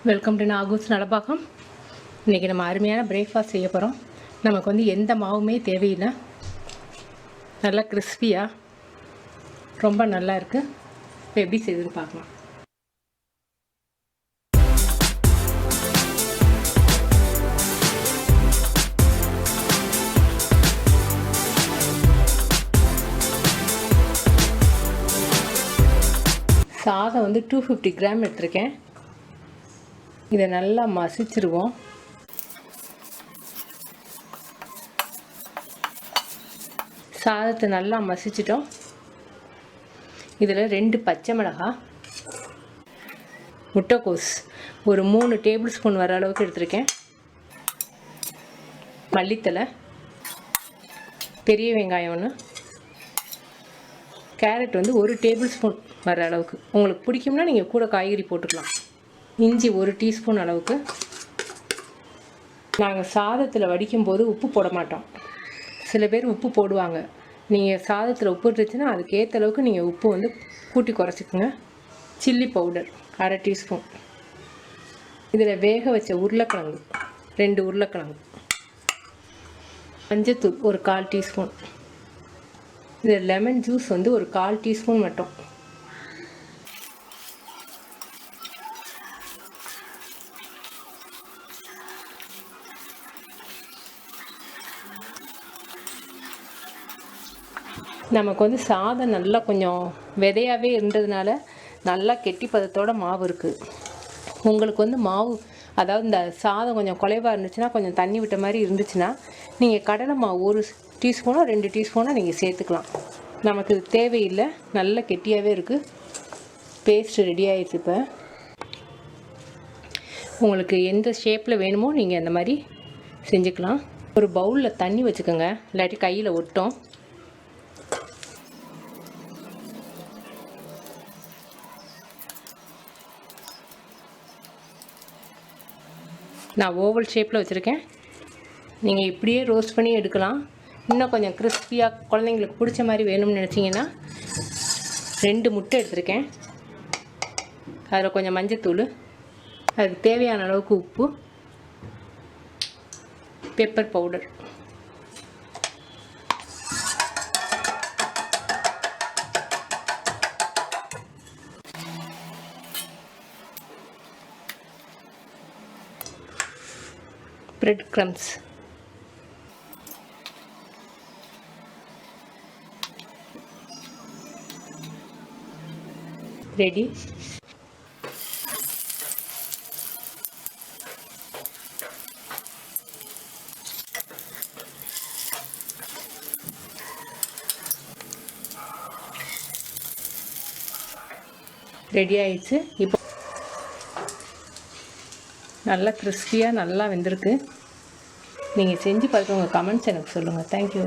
Welcome to Nagu'sNalabagam. இன்றைக்கி நம்ம அருமையான பிரேக்ஃபாஸ்ட் செய்ய போகிறோம். நமக்கு வந்து எந்த மாவுமே தேவையில்லை. நல்லா கிறிஸ்பியாக ரொம்ப நல்லா இருக்குது. இப்போ எப்படி செய்யுதுன்னு பார்க்கலாம். சாதம் வந்து 250 கிராம் எடுத்திருக்கேன். இதை நல்லா மசிச்சிருவோம். சாதத்தை நல்லா மசிச்சிட்டோம். இதில் 2 பச்சை மிளகாய், முட்டைக்கோஸ் ஒரு 3 டேபிள் ஸ்பூன் வர அளவுக்கு எடுத்திருக்கேன், மல்லித்தலை, பெரிய வெங்காயம் ஒன்று, கேரட் வந்து 1 டேபிள் ஸ்பூன் வர அளவுக்கு. உங்களுக்கு பிடிக்கும்னா நீங்கள் கூட காய்கறி போட்டுக்கலாம். இஞ்சி 1 டீஸ்பூன் அளவுக்கு. நாங்கள் சாதத்தில் வடிக்கும்போது உப்பு போட மாட்டோம். சில பேர் உப்பு போடுவாங்க. நீங்கள் சாதத்தில் உப்பு இருந்துச்சுன்னா அதுக்கேற்ற அளவுக்கு நீங்கள் உப்பு வந்து கூட்டி குறைச்சிக்கோங்க. Chilli powder 1/2 teaspoon. இதில் வேக வச்ச உருளைக்கிழங்கு 2 உருளைக்கிழங்கு, மஞ்சத்தூள் ஒரு 1/4 டீஸ்பூன். இதில் லெமன் ஜூஸ் வந்து ஒரு 1/4 டீஸ்பூன் மட்டும். நமக்கு வந்து சாதம் நல்லா கொஞ்சம் விதையாகவே இருந்ததுனால நல்லா கெட்டி பதத்தோட மாவு இருக்குது. உங்களுக்கு வந்து மாவு அதாவது இந்த சாதம் கொஞ்சம் குலைவாக இருந்துச்சுன்னா, கொஞ்சம் தண்ணி விட்ட மாதிரி இருந்துச்சுன்னா நீங்கள் கடலை மாவு 1 டீஸ்பூனோ 2 டீஸ்பூனோ நீங்கள் சேர்த்துக்கலாம். நமக்கு இது தேவையில்லை. நல்ல கெட்டியாகவே இருக்குது. பேஸ்ட் ரெடி ஆகிடுச்சு. இப்போ உங்களுக்கு எந்த ஷேப்பில் வேணுமோ நீங்கள் அந்த மாதிரி செஞ்சுக்கலாம். ஒரு பவுலில் தண்ணி வச்சுக்கோங்க, இல்லாட்டி கையில் ஒட்டும். நான் ஓவல் ஷேப்பில் வச்சுருக்கேன். நீங்கள் இப்படியே ரோஸ்ட் பண்ணி எடுக்கலாம். இன்னும் கொஞ்சம் கிறிஸ்பியாக குழந்தைங்களுக்கு பிடிச்ச மாதிரி வேணும்னு நினச்சிங்கன்னா 2 முட்டை எடுத்திருக்கேன். அதில் கொஞ்சம் மஞ்சத்தூள், அதுக்கு தேவையான அளவுக்கு உப்பு, pepper powder, bread crumbs, ready. Ready ஆயிடுச்சு. இப்போ நல்லா கிறிஸ்பியாக நல்லா வெந்திருக்கு. நீங்கள் செஞ்சு பார்த்து உங்கள் கமெண்ட்ஸ் எனக்கு சொல்லுங்கள். தேங்க்யூ.